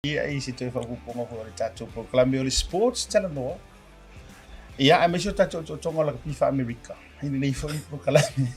Ia I se te whakuponga ko le tātou proklame o le sports Talanoa. Ia a meso tātou tonga la pifa America. Ini nei fo proklame.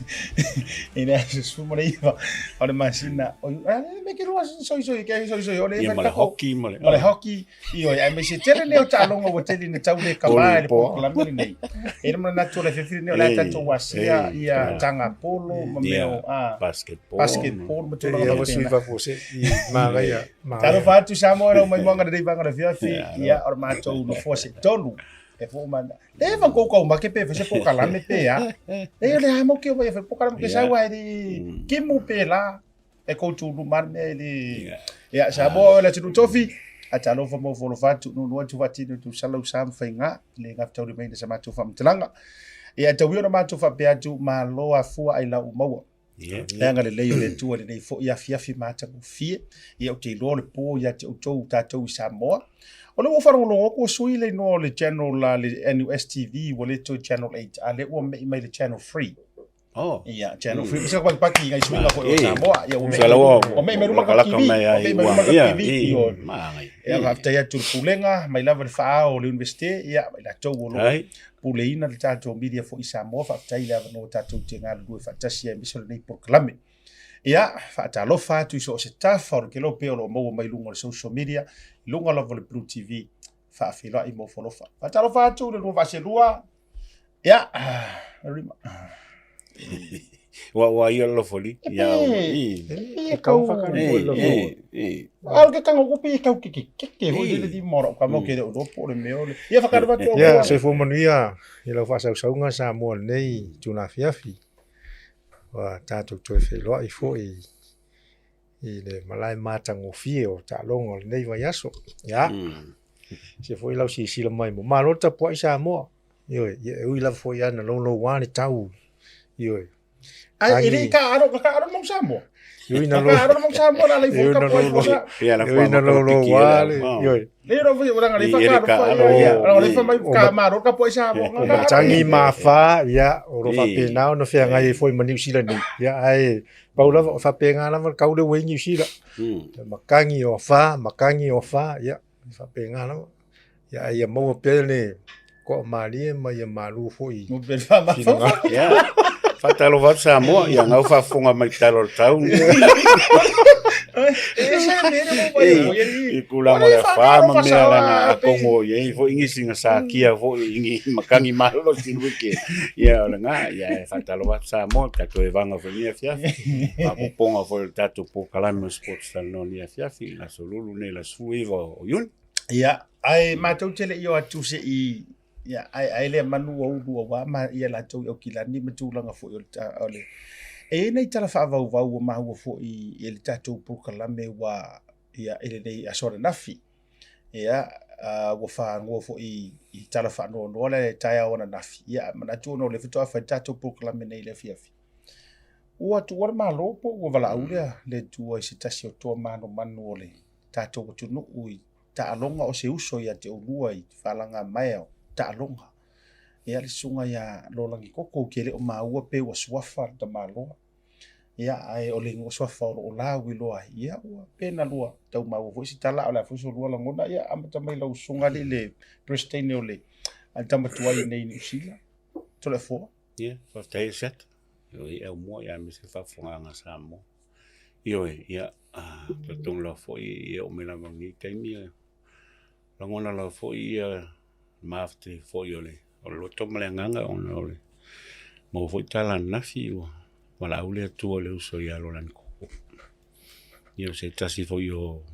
Ina se suma nei fa. O le masina. O me ke roa soi ke soi o le fa hockey mole. O le hockey I o a meso tele le o talonga o tele ne tau le kama le proklame nei. Ina mana natu le fefi ne o le tātou wasia ia tanga polo mameo basketball mo tu la suiva pose I maga ia. Taro fatu Samoa o mai manga dei vanga de fiafi ia o matou no fosse tonu. E fo man e van ko ma ke pe se po kala me pe ya e le amo ke vai po kala ke sa wa di ke mo pe la e ko tu lu man me di ya sa bo la tu tofi a talo fo mo fo lo fatu no tu fati tu sala usam fainga le ngafta ri me de sa matu fam tlanga e a tawio na matu fa pe atu ma lo a fu ai la umawa Langa le leo le tua le nei fo ia fiafi mata ko fie ia o te lo le po ia te o tatou Samoa o le ofara lo ko sui le no le channel la le NUSTV o le to channel 8 a le o me le channel 3 ia channel 3 se ko paki ngai sui ko Samoa ia o me ruma ka TV ia hafta ia tu pulenga mai lava le fa o le university ia mai la tou lo puleina le tātou media fo I Samoa whaktai lava no tātou te ngā lua whaktasia e miso le nei proklame. Ia, whaatalofa atu iso o se tafa o ke lo peo lo maua mai lunga le social media, lunga lava le Blue TV, whaafila I mo wholofa. Whaatalofa atu le lua vase lua, ia, rima. Wa ia lo foli ia ia kau ke kanga ko pe kau ke ho le di moro ka mo ke do po le meo ia whakarwa to ia se fo manuia ia lo fa saunga Samoa nei tuna fiafi wa tatu to fe lo I fo I le malai matango fie o ta longo nei va yaso ia se fo ila si la mai mo malota po I Samoa io ila fo ia na lo wani tau io ini ka aro mong Samoa. Yo ina lo. Aro mong Samoa la ifo ka po. Yo ina lo wale. Yo. Lero fu orang ali fa ka. Orang ali fa mai ka maro ka po Samoa. Changi mafa ya oro fa pena no fe ngai foi ma New Zealand ya ai paula fa penga na ka ule we New Zealand. Makangi o fa ya fa penga na ya ya mo pe ne ko mali ma ya malu foi. Mo pe fa ma. Ya. Fatalo va Samoa ia ngau fa fonga mai talo tau. Ikula mo le fama me la kongo ye fo ingisinga sa kia fo ingi makangi malo tinuke. Ia nga ia fatalo va Samoa ka to evanga fo nia fia. Ma ponga fo tato po kalama sports no nia fia la solulu ne la suiva o yun. Ia ai matou tele io atu se I ia ai le manu o ulu wa ma ia la tau o kilani matulanga fo ole e nei tala fa vau ma hu fo I le tatou proklame wa ia ele nei asore nafi ia wo fa ngo fo I tala fa no le taia ona nafi ia manatu no le fito fa tatou proklame nei le fiafi o tu war ma lopo wo vala ule le tu o se tasi o to mano manu ole tatou tu no ui ta alonga o se uso ia te olua I falanga mai ta longa ia le sunga ia lolangi koko ke le o maua pe wa swafa ta malo ia ai o le ngo swafa o la wi loa ia o pena loa tau maua vo si tala o la fuso loa la ngona ia amata mai la sunga le pristine o le altama tuai nei New Zealand Toleafoa ia fa tai set yo ia mo ia mi se fa fonga nga Samoa yo ia tong la fo ia o mela mangi taimi la ngona la fo ia mafte fo yole o lo tomale nganga on ole mo fo tala nafi wala ule tu le uso ya lo lan ko yo se tasi fo yo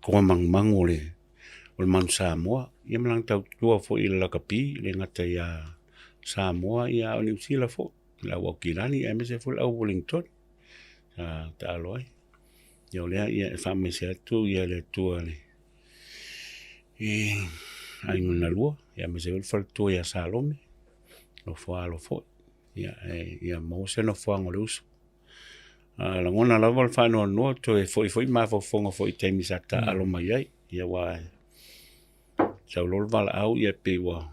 ko mang ole o man Samoa ia mlang tau tu fo ila kapi le ngata ya Samoa ia o New Zealand fo la wakilani e me se fo au Wellington ta loi yo le ia fa me se tu ia le tu ale ai ngona lua ia me se fal tu ia salome lo fo ia mo se no fo ngolus la ngona la vol fa no to foi ma fo fonga foi temi sata alo mai ai ia wa sa lo val au ia pe wa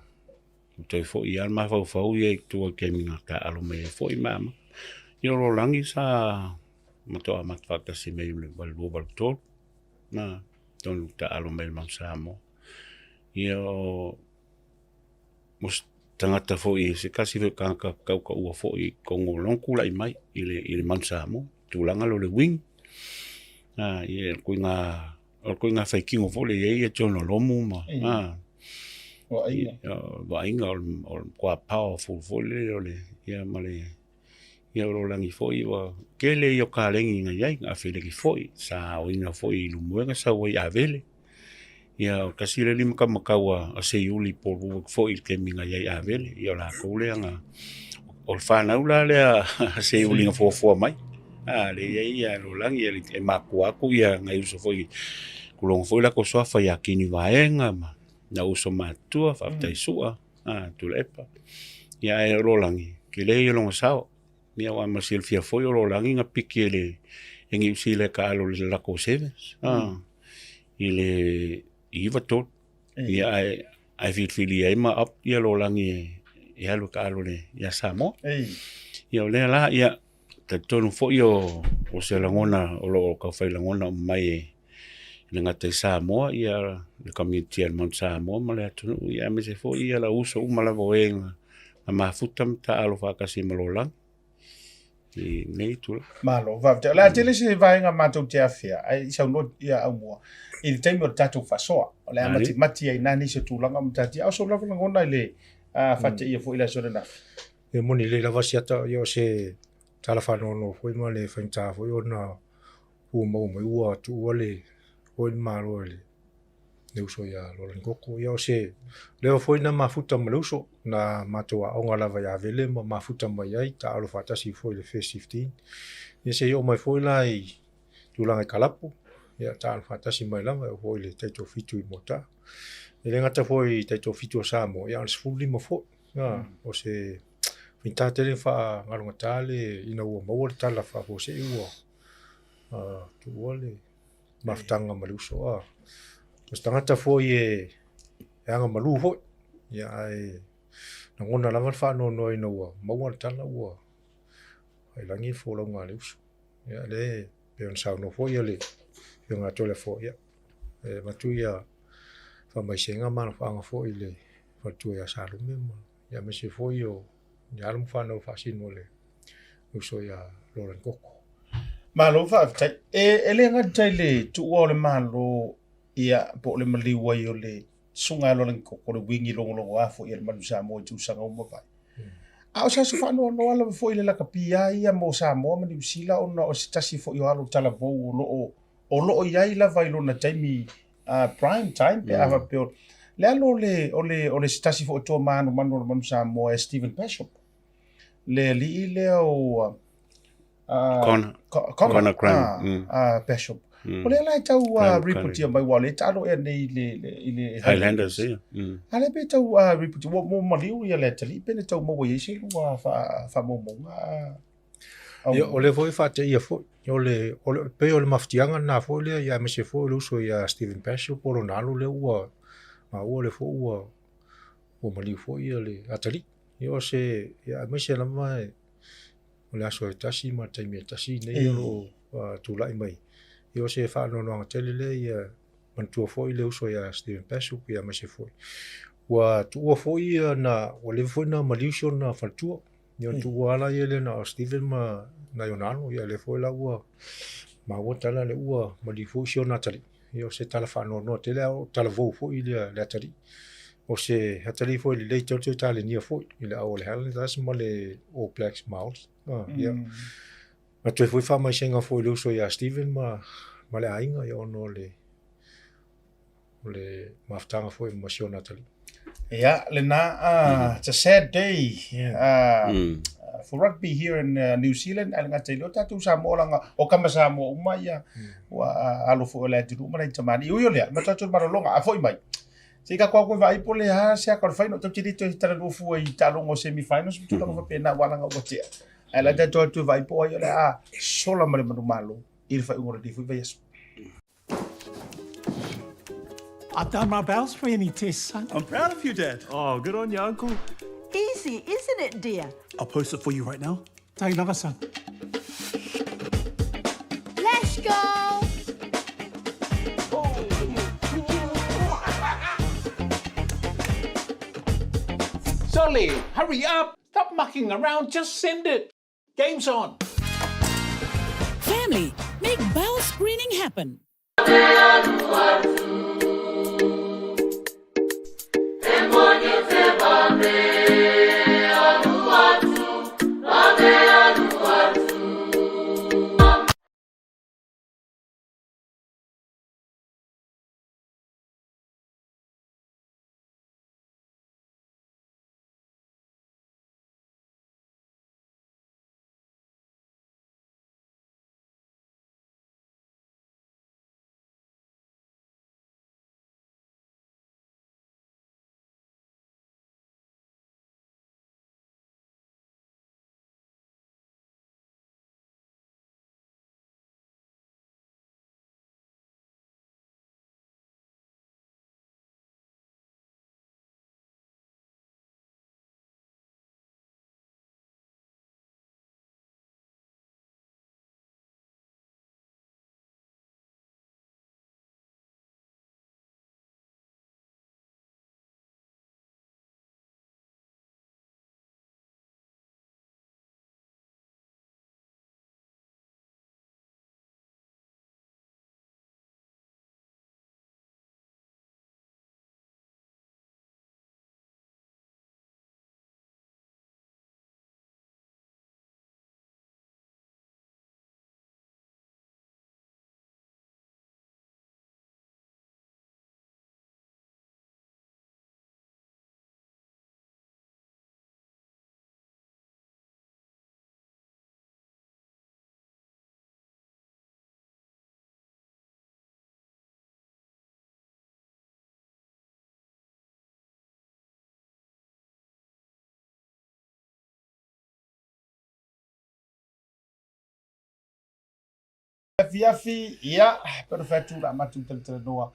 to fo ia ma fo ia tu ke minga ka alo mai foi mama io lo langi sa mo to amat fa ta si me le val to na tonu ta alo mai mang Samoa. Ia o mos tangata foi se kasi fe ka ua foi kongo lonku lai mai ile mang Samoa. Tulanga lo le wing. Ia kuinga whaikingo fo le ia tono lomu ma. Wa inga o kwa powerful fo le ole ia male ia lo langi fo ia kele yo ka lengi nga ia nga fele ki fo sa o inga fo i lumuenga sa o ia vele ia kasi le lima ka makawa a se yuli po fo i ke minga ia vele ia la ko le nga o fa na ula le se yuli nga fo mai le ia lo langi ia e makua ku ia nga uso fo i kulong fo la ko so fa ya kini vaenga ma na uso matua fa tai sua tulepa ia e lo langi ke le yo lo sao ni wa ma silfia foi o lo langi nga pikele engi sile ka lo la ko sevens ile iva tot ia ai fili ai ma up ia lo langi ia lo ka lo le ia Samoa ia le la ia te tonu foi o se langona o lo ka fai langona mai le ngata Samoa ia le community al Mount Samoa ma le atu ia me se fo ia la uso mala voenga ma mafuta ta alo fa kasi malolang i nei tu malo va la tele se vaenga matou te afia ai sa no ia Aumua il tempo tatu fasoa le mati ai nani se tulanga mtati au so la ngona ile fate ia fo ila so na e moni le la vasiata yo se talafano no foi mo le fanta foi ona u mo ua tu ole foi malo le uso ya lo ngoko yo se le foi na mafuta maluso na matoa onga lava ya vele ma mafuta mai ai ta alo fatasi foi le first 15 ye se yo mai foi lai tulanga kalapu ya ta alo fatasi mai lava foi le taito fitu i mota le ngata foi taito fitu Samoa ya sfuli mo foi o se pinta tele fa ngalonga tale ina ua mo tala fa fo se ua tu ole maftanga maluso Mas tangata fo ye anga malu fo ya ai ngona lava fa no ina ua mo tala ua ai langi fo lo ngaleus ya le pe on sa no fo ye le yo nga Toleafoa ya matu ya fa mai senga ma fa nga fo ile fa tu ya sa lu memo ya me se fo yo ya lu fa no fa sin ole uso ya lo koko malo fa ele nga tele tu ole malo ia po le maliwa yo le sunga lo len ko le wingi lo afo ia manu Samoa tu sanga o mai a sa fa no ala fo ile la kapia ia mo Samoa mani sila ona o Tasi fo yo alo tala vo lo ia ila vai lo na time prime time pe ava pe le alo le Tasi fo to manu Samoa Stephen Bishop le li ile o Connor Crime Bishop Ole lai tau report ia mai wale talo e nei le Highlanders ia ale pe tau report mo maliu ia le tali pe tau mo ye se wa fa mo ole foi fa te ia foi ole pe ole maftianga na foi le ia me se foi uso ia Stephen Bishop por nalo le ua ma ole foi ua o maliu foi ia le atali yo se ia me se la mai ole aso Tasi Market Tasi nei lo tu lai mai yo se fa no tele le ia mantua foi le uso ia Stephen Bishop ia me se foi wa tu foi na ole foi na malisho na fatua yo tu ala ile na Stephen ma na yonano ia le foi la ua ma wota la le ua malifusio na tali yo se talafano no tele tala vo foi le tali o se hatali foi le to tale ni foi ile ole Highlanders mo le All Blacks Mouse ia ma tu foi fa mai senga foi le uso ia Stephen ma le ainga yo no le maftanga foi mo Natalie yeah lena it's a sad day for rugby here in New Zealand alanga telo tatu Samoa langa o kama Samoa umaya wa alo fo le tu mai tamani yo le ma tatu marolonga a foi mai sika kwa vai pole ha se ka fai no toti to Talanoa i talongo semi-finals tu tanga pena wala nga wote ala tatu vai po yo le sola mare malo il fa ungora di fu yes. I've done my Upholstry test, son. I'm proud of you, Dad. Oh, good on you, Uncle. Easy, isn't it, dear? I'll post it for you right now. Take another, son. Let's go! Ollie, hurry up! Stop mucking around, just send it. Game's on. Family, make bowel screening happen. Fiafi ia perfectu la matu Talanoa.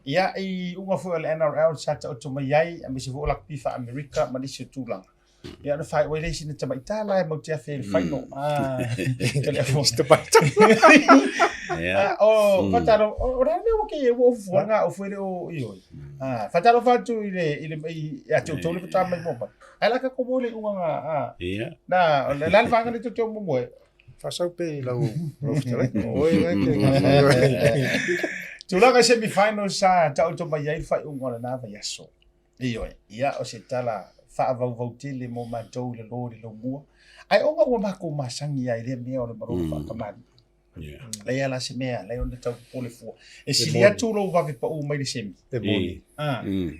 Ia I unga fo le NRL sata o toma yai a misi fo la pifa America malisi tulang. Ia na fai wele sina tama itala mo tia fe final. Telephone sto baita. Fatalo ora me o ke o fo nga o fo le o io. Fatalo fatu ile ia to le fata mai mo. Ala ka ko bole unga nga. Ia. Na la fanga ni to mo mo. Fasau pe lau roftere. Tulanga semi-final sa tau to mai ai fai unga na va yaso. Ia o se tala fa vau tele mo matou le lori lo mua. Ai onga o mako masangi ai le mea o le baro fa kamani. Le ala se mea le ona tau Toleafoa. E silia tu lo va pa o mai le semi. E boni.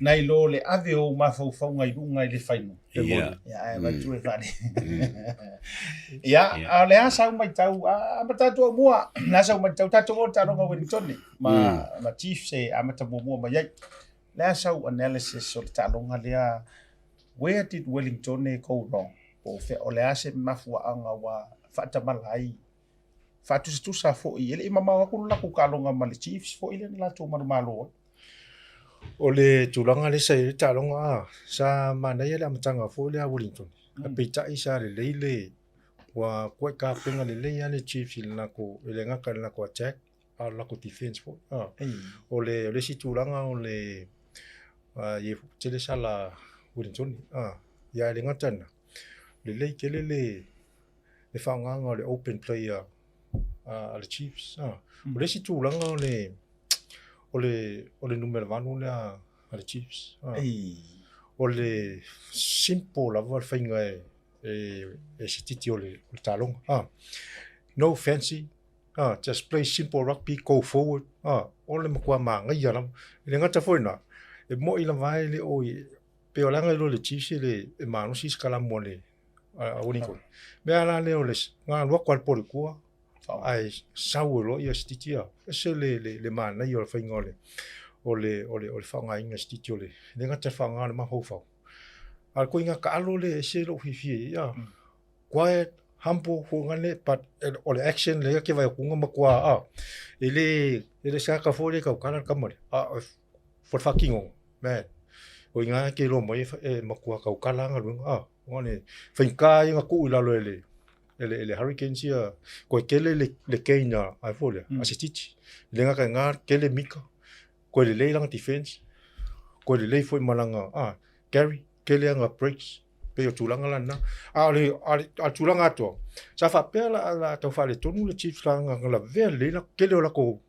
Nai lo le ave o mafau ngai lunga le final. E boni. Ia ai va tu e fani. Ia a le asa mai tau a mata tu mua. Na sa mai tau tatu o tano nga Wellington. Ma chief se a mata mua mai ai. Le asa analysis o talonga lea. Where did Wellington go wrong? O fe o le ase mafua anga wa fata malai. Fatu sa fo I ele mama ko la ku kalonga mal chiefs fo ile la to malo. O le tulanga le sai talonga sa mana ia le matanga fo le Wellington. A pita isa le leile wa ko ka penga le leia le chiefs na ko ele ngaka na ko attack a la ko defense fo. O le si tulanga o le ye tele sala Wellington ya le ngatana le le kele le fanga le open player le Chiefs o le si tulanga o le numero 1 le Chiefs o le simple la va finga e si titio le talong no fancy just play simple rugby, go forward o le makua manga ia le ngata foina e mo ila vai le o pe olanga lo le Chiefs le manu si skala mole a Wellington me ala le o le nga lo kwal por ku ai saulo ia stitia se le mana ia fa ngole o le fa nga inga stitio le nga te fa nga ma hofa al ko inga ka lo le se lo fifi ia quiet humble ho ngale but o le action le ke vai ku nga makwa ele sa ka fo le ka kana kamore for fucking man o inga ke lo mo makua ka kala nga lu ngone finka inga ku ila lo ele hurricanes ia ko kele le keina ai folia asititi le nga ka nga kele mika ko le leilanga defense ko le lei foi malanga Gary keleanga breaks pe o tulanga lana ale tulanga to sa fa pela la to fa le tonu le Chiefs langa la vele la kele la ko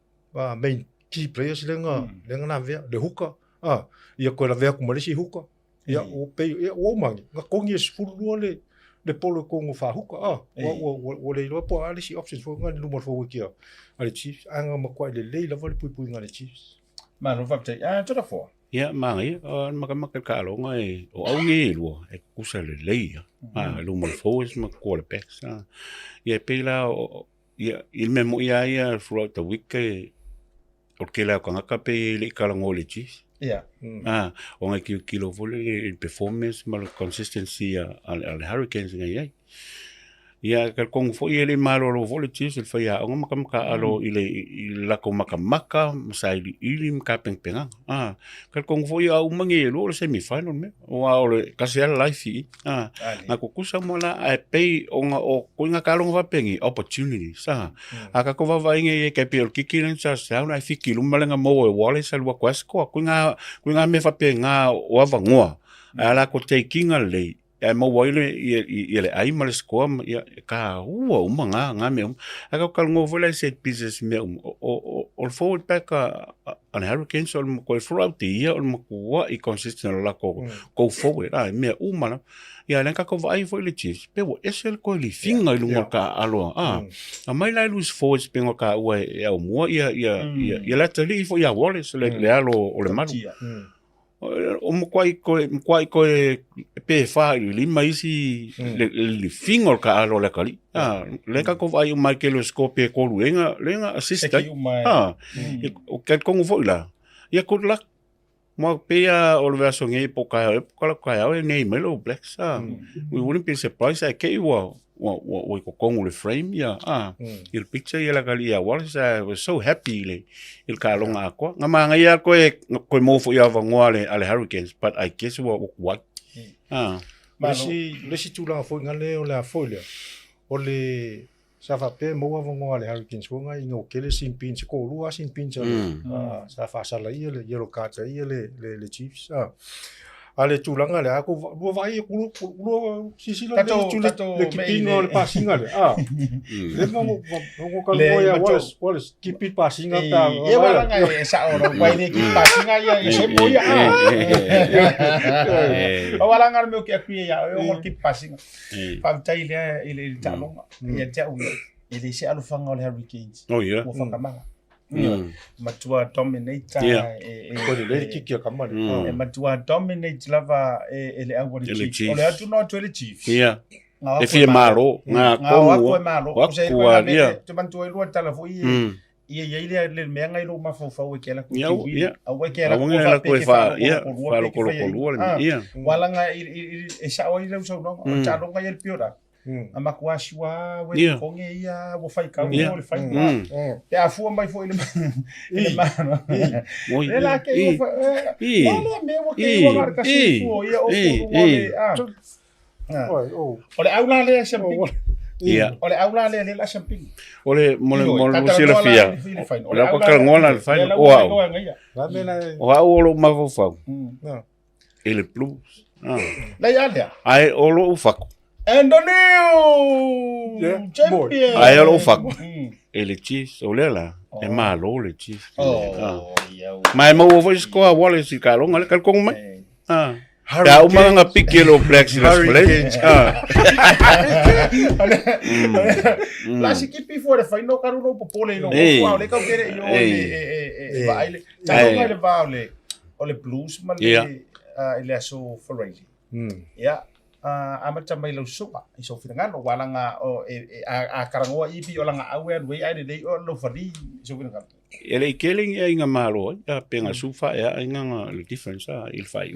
main key players lenga na ve de huka ia ko la ve ko mo le si huka ia o pe o mangi nga kongi es fulu le polo ko ngo fa huka o le lo po ale si options fo nga lu mo fo kia ale Chiefs anga ma ko le la vole pui nga le Chiefs ma no fa te Toleafoa ia mangi maka kalo ngai o au ngi lo e kusa le leia lu mo forwards ma quarterbacks ia pela ia il memo ia throughout the week o kela ka ngaka pe le kala ngole Chiefs ia o ngai kilo vole performance ma consistency al Hurricanes ngai ia ka kong fo ile malo lo vole Chiefs il fa o maka alo ile la ko maka sai ili mka penga ka kong fo ia umangi lo semi final me o ole ka se life na ko kusa mola a pay o ko nga kalong va pengi opportunity sa aka ko va inge ke pe ki kilen sa na fiki lu malenga mo e wale sa lu kwes ko nga me fa penga o avangoa ala ko taking a lei mo wile ile ai mal score ya ka umanga nga me aka kalngo vola set pieces me o forward back an Hurricanes or ko throughout the year or ko I consistent la ko forward me umana ya lenka ko vai foi le Chiefs pe o esel ko li finga lu ka alo a mai la lose forwards pe ka o e Aumua ya la tali fo ya Wallace le alo o le maru o mkwai ko pe fa li mai si le finger ka alo la kali le ka ko vai o mai ke lo scope ko lenga assistant o ka ko vo la ya ko la mo pe o le verso ngai po ka nei melo blacks we wouldn't be surprised I ke we ko le frame il picture ya la kali ya was so happy il ka longa ko ngama ya ko mo fo ya vangoale ale Hurricanes but I guess what le si tula fo ngale o la folia o le sa fa pe mo vangoale Hurricanes ko ngai ngo kele sin pin ko lu sin pin sa fa sa la ile yellow card le Chiefs ale tulanga le ako lu vai lu sisi la le kipingo le passinga le le mo ka moya was keep it passinga ta ye wala nga sa oro vai le keep passinga ya se moya wala nga me ke akui ya o keep passinga pa tai ile talonga ya tau ile se alu fanga le Hurricanes mo fanga manga matua dominate ko le kiki kama matua dominate lava ele au le Chiefs ole atu no to le Chiefs e fie malo nga ko malo o se ko le te mantua lo Talanoa ia ile le menga ilo mafofo e kela ku au e kela ko fa fa lo wala nga e sa o ile so no talonga il piora ama kuashwa we konge ia wo fai ka wo le fai te afu mai foi le mano le la ke wala me wo ke wo marca si fu ia o ole aula le champing ole aula le la champing ole mo si le fia ole ko ka ngona le fai o lo ma fo fa ele plus la ya ai o lo fako Antonio champion ai lo fako ele Chiefs ole la e malo le Chiefs mai mo vo sco a Wallace ka lo ngal kal kong mai ya umanga pikelo blacks la play la sikipi for the final karuno popole no ole ka kere yo baile tanto le baile ole blues man ele aso for really ya amata mai lo sopa iso finanga wala nga a karangoa ipi ola nga awe we ai dei o lo fari iso finanga ele keling e nga malo ya penga sufa ya nga le difference il fai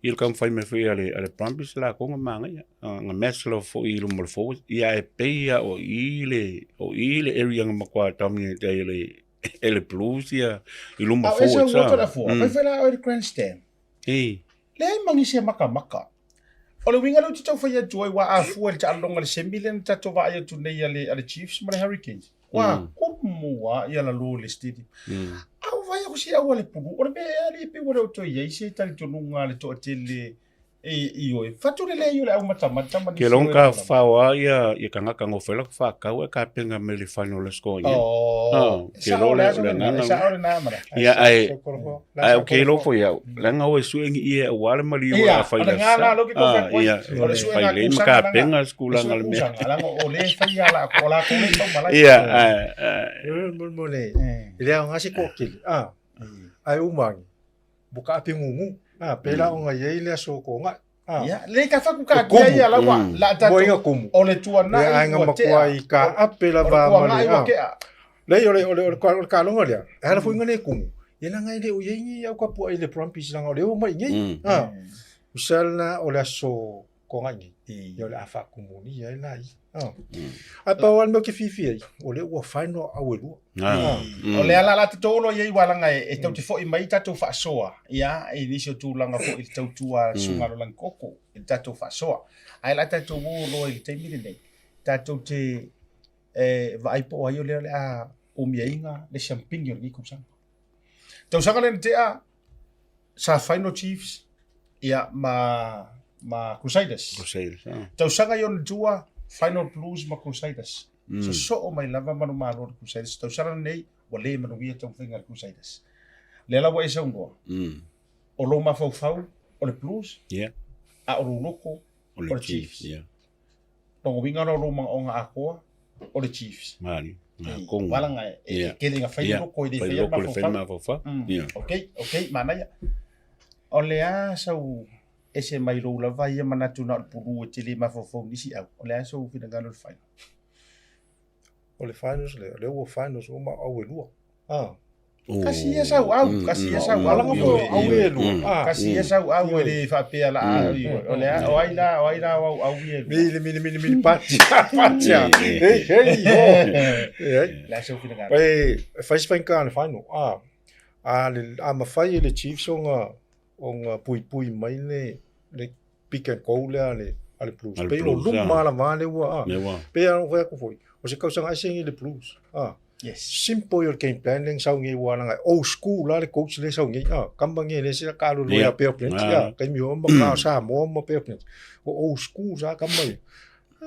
il kam fai me foi ale Brumbies la ko manga nga match lo fo il mo fo ia e peia o ile area nga kwa tamni ele blues ia il mo fo vai fela o grandstand le mangi se maka ole winga lo tito fa ya joy wa afu el talonga le sembilen tato va ya tu nei ale Chiefs ma Hurricanes wa como ya la lo le stadium au vai ya kusia wale pugu ole be ali pe wale to ye se tali to nunga le to tele Io fatu le io le au mata mani. Ke long ka fawa ia kanga kango fela fa ka we ka penga meli final score ia. Oh, ke lo le ngana. Sa ora na mara. Ia ai okay lo fo ia. Langa o suengi ia wale mali o a faila. Ngana lo ki ko fa ko. Ia faile ka penga skula ngal me. Ngala o le fa ia la ko la ko le to mala. Ia mo le. Ile ngasi ko kili. Ai umang. Buka api ngumu. Pela o nga yei le so ko nga. Ya, le ka fa ku ka ia la wa la ta. O le tua na. Ai nga makuai ka apela va mali. Le ole ka longa le. Ala fu ngane kumu. Ila ngai le o yei au ka pu ai le prompis langa le o mai ngai. Usalna ole so ko ngai. Yo le afa kumu ni ai lai. Apa wan mo ke fifi ai. Ole o final awelu. Ole ala la tolo ye wala ngai e tau te fo i mai tatu fa soa ia e nisio tu langa fo i tau tua sunga lo lang koko e tatu fa soa ai la tatu wo lo i te mire nei tatu te vai po ai ole a o mienga le champagne ni kusang tau sanga le te a sa final chiefs ia ma Crusaders tau sanga yon tua final blues ma Crusaders. So o mai lava manu malo Crusaders. Tau sara nei o le manu ia tau whinga Crusaders. Le la wa e sa ungoa. O lo ma fau o le blues. A o lo loko o le Chiefs. Tongo winga no lo ma o nga akoa o le Chiefs. Mani. Wala nga e kelinga whai loko i de whai ma fau. Okay, mana ia. O le a sau SMI lo lava ia manatu na puru te le ma fau nisi au. O le a sau whina ngalo le whai. O le finals le o finals o ma au e lua. Kasi ia sau au. Alanga po au e lua. Kasi ia sau au e le whapea la au. O le o ai la au e lua. Mili patia. Hey. La sau whina ngalo. Fais whainka le final. A mawhai le Chiefs o nga pui mai le pick and go le ale Blues. Pe o luma la vale ua. Pe a whea ko foi. O se kausanga ai le Blues. Yes. Simple your game planning sau ngai wala ngai old school la le coach le sau ngai. Kamba ngai le se ka lo ya pe plenty. Kai mi o ma ka sa mo pe plenty. O old school sa kamba.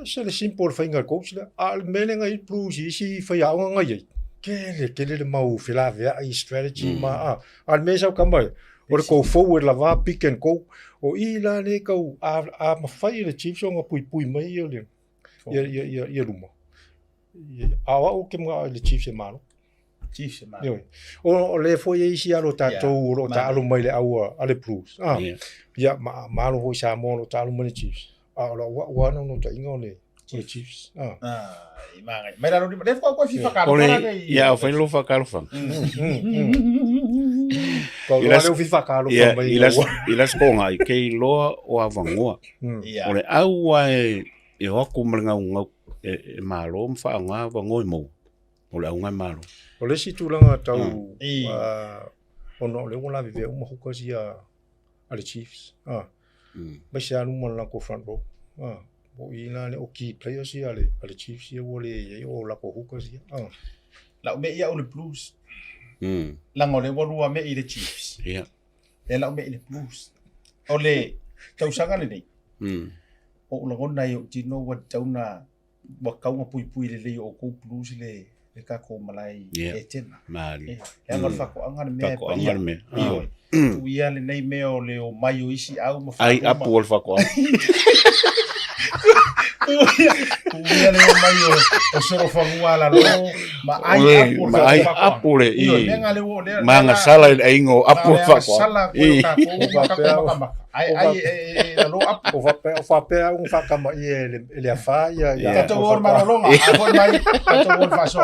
Se le simple finger coach le al mele ngai Blues si fa ya ngai. Kele le mau filavia i strategy ma al me sau kamba. O le go forward la va pick and go. O i la le kau a mawhai le Chiefs o nga pui mai i o le. Ia luma. Awa o ke mga le Chiefs e malo. O le fo ye isi alo tatou o ta alo mai le au ale Blues. Ia malo ho sa mo lo ta alo mai le Chiefs. Lo wa no ta inga le Chiefs. Mai la no le fo FIFA ka. Ia o fa lo fa ka lo fa. Ko lo le FIFA ka lo fa mai. Ilas ko ngai ke lo o avangoa. O le au e ho ku mlinga ngau e malo mfa nga va ngoi mo o le nga malo o le situlanga tau ono le wala vive uma hukazi a le Chiefs ba se anu mo la ko front row o ina le o key players ia le Chiefs ia o le o la ko hukazi la me ia o le Blues la ngole wo me i le Chiefs la me i le Blues o le tau sanga le nei o la ngona yo tino wa tauna wa kaunga pui le o ko Blues le ka ko malai e tena mali e ngol fa ko anga me tu ia le nei me o le o mai o isi au ma ai apu ol fa ko tu ia le o mai o soro fa ngala lo ma ai apu le i manga sala e ingo apu fa ko i ai lo apu o fa pe un fa kama i le afa ia to or marolonga a foi mai to or fa so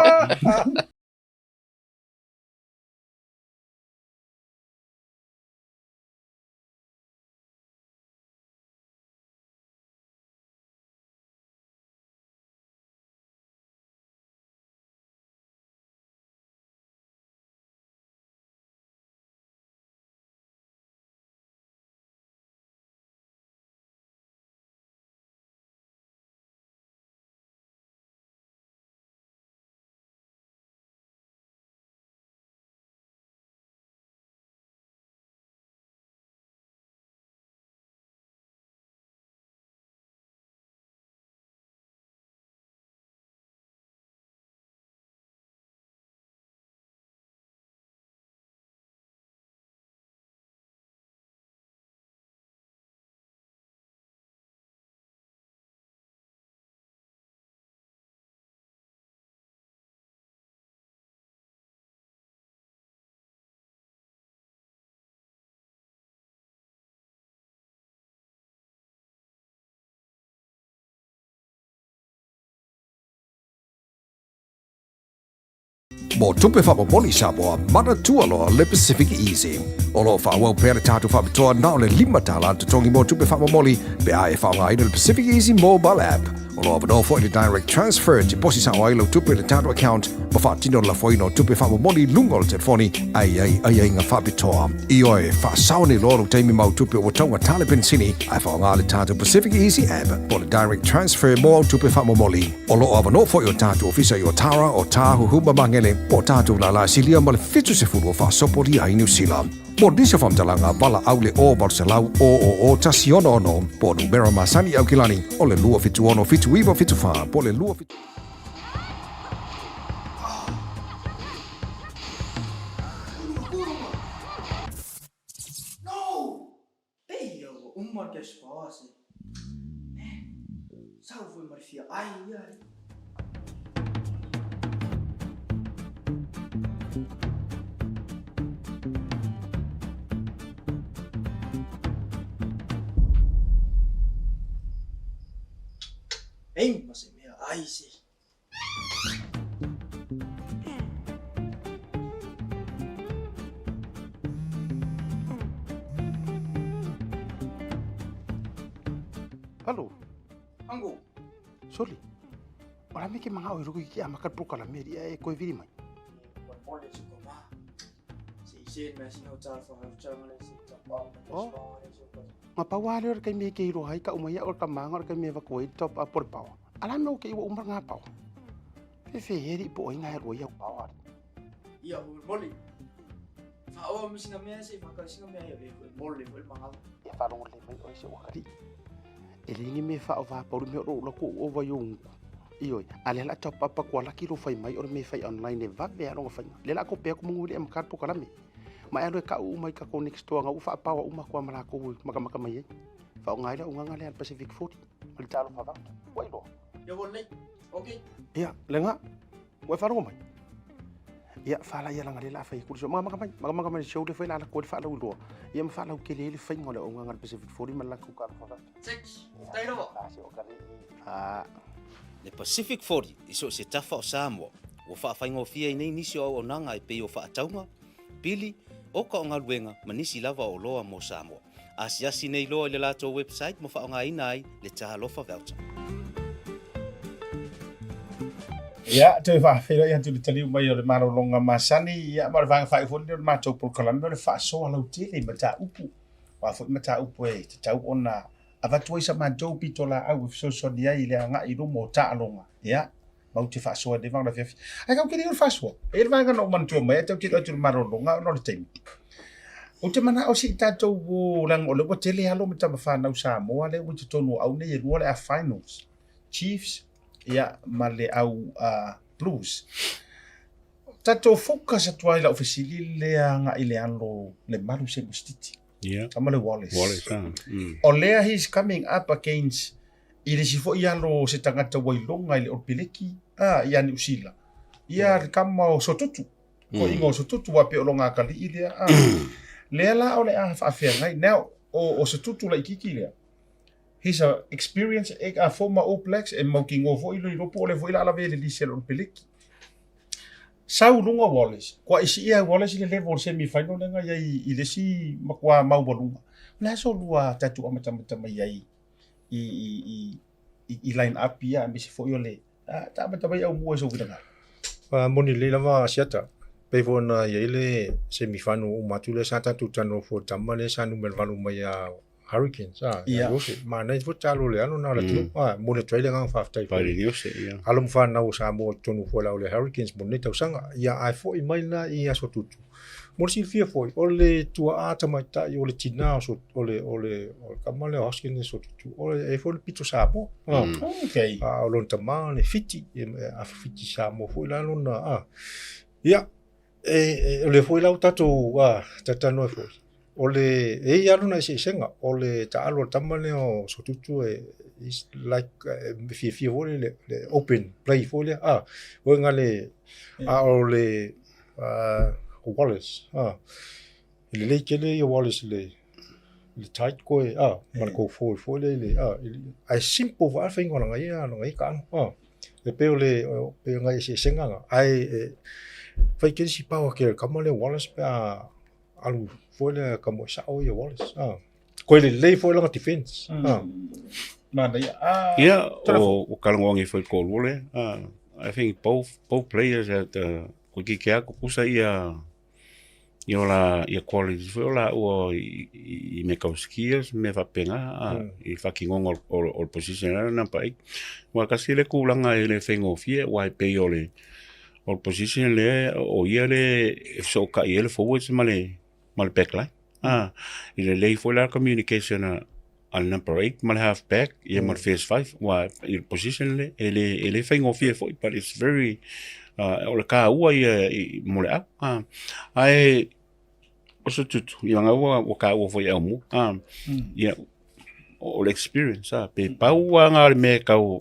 Mo tupe whamomoli Samoa, mana tualoa le PacificEzy. Olo whawau pere tātu whamitoa nao le 5 tala te tongi mo tupe whamomoli pe ae whaonga ina le PacificEzy mobile app. Olo avano fo i le direct transfer te posi sa wailo tupe le tātu account ma whaatino la foino tupe whamomoli lungo le telefoni ai ngā whapitoa. I oe whaasaone loro teimi mau tupe o taunga tale pensini ai whaonga le tātu PacificEzy app po le direct transfer mo tupe whamomoli. Olo avano fo i o tātu ofisa i o Tara o Tāhu Huma Mangele po tātu la silia ma le fitu se furu o whaasopori ai New Zealand. Mo disa whamtalanga wala au le o Barcelau o Tasi ono po numero masani au kilani o le lua fitu ono fitu iwa fitu wha po le lua fitu. No! Ei, uma que esposa. Salve, Marfia. Ai. Ei, mas é minha. Ai, sim. Halo, Ango. sorry. Ora me ke manga o ruki ki amakat pro kala meri e ko viri mai. Olha isso como é. Se mas não tá falando chamar esse tapão. Ma pawale or kai me ke ro hai ka umaya or ka manga or kai me va ko top up por pau. Ala no ke wa umar nga pau. Fe heri po inga ro ya pau. Ia, o mole. Fa o me sina me se fa ka sina me ia ve mole foi manga. E fa ro le mai o se o kari. Ele ni me fa o va por me ro lo ko o va yung. Ioi, ale la top up ko la ki ro fai mai or me fai online e va ve ro fai. Le la ko pe ko munguli em kar po kala me. Ma ero ka u mai ka ko next to nga u fa pa uma ko mara ko maka mai fa ngai la unga le Pacific 40 al talo fa va wai lo Ya boleh. Okay. ya lenga wai fa ro mai ya fa la ya la ngai la fa ku so maka mai show de fa la ko fa la u lo ya fa la ke le fa ngole unga ngal Pacific 40 ma la ku ka fa va Six. Dai lo. Le Pacific 40 iso se tafa o Samoa o fa fa ngofia nei nisi o nanga e pe o fa taunga pili o ka onga luenga manisi lava o loa mo Samoa. Asiasi nei loa le lato website mo whaonga inai le tahalofa voucher. Ya, te fa fero ya tu tali mai o le maro longa masani ya mar vanga fa fo le mato por kalando le fa so ala utile mata upu. Wa fo mata upu e te tau ona ava tu isa ma jo pitola au so so dia ile nga i ro mo ta longa. Ya. Mau te fa so de vanga la fifi. Ai ka kiri fa so. E vanga no man tu mai te tu maro longa no le tem. O te mana o si tatou o lang o le ko tele halo mata fa na Samoa le o te tonu au nei ro le a finals. Chiefs ya male au Blues. Tatou focus atwa ila ofisili le nga ile anlo le malu se mustiti. Yeah. Amale Wallace. Wallace. O lea he's coming up against ile sifo ialo se tangata wailonga ile opileki ia ni usila. Ia kama o sotutu. Ko ingo sotutu wa pe olonga kali ile Lela ole a affair ngai now o sotutu la ikiki le. He's a experience a former All Blacks and moking over ilo ilo po le vo ila la vele li sel opileki. Sau lunga Wallace. Kwa isi ia Wallace le level semi final nga ia i le si makwa mau bolunga. La so lua tatu amata mai ai i line up ia me se fo yo le. Ta mata mai au mua so vidanga. Moni le lava siata. Pe fo na ia le semi final o matule sa tatu tano fo tamale sa numero valu mai a Hurricanes Ia. Yose ma nei fo talo le ano na la tu mo le trailer ngang fa tai Pai Yose, ia. alum fa na usa mo tonu fo la le Hurricanes mo nei tau sanga ia ai fo i mai na i aso tutu mo si fia fo o le tua ata mai ta o le tina so o le kamale Hoskins so tutu o le e fo le pito sa mo Okay. o lon tama le fiti a fiti sa mo fo la lona ia le fo la tato tatano fo ole ia luna se senga ole ta alo tamale o sotutu is like fi vole le open play vole o ngale ole Wallace le le kele Wallace le tight ko man ko fo le ai simple va fa ngona ngai no ngai kan le pe ole pe ngai se senga ai Fai ke si pawa ke kama le Wallace pe alu foi le kamo sa o ia Wallace. Ko le lei foi la defense. Mana ia. Yeah, o kalangongi foi ko lule. I think both players at kukikia ko kusa ia ia quality foi la o I me kauskias me fa penga I fakingongo o position na pai. Wa kasile kulanga ele fengo fie wa pe ole. O position le o ia le so ka ele forwards male backline. Ile lei foi la communication al number 8 mal half back ia mal face 5 wa il position le ele fengo fie foi but it's very o le ka ua ia mole ai o so tutu ia nga o ka ua foi amu ia o experience pe paua nga me kau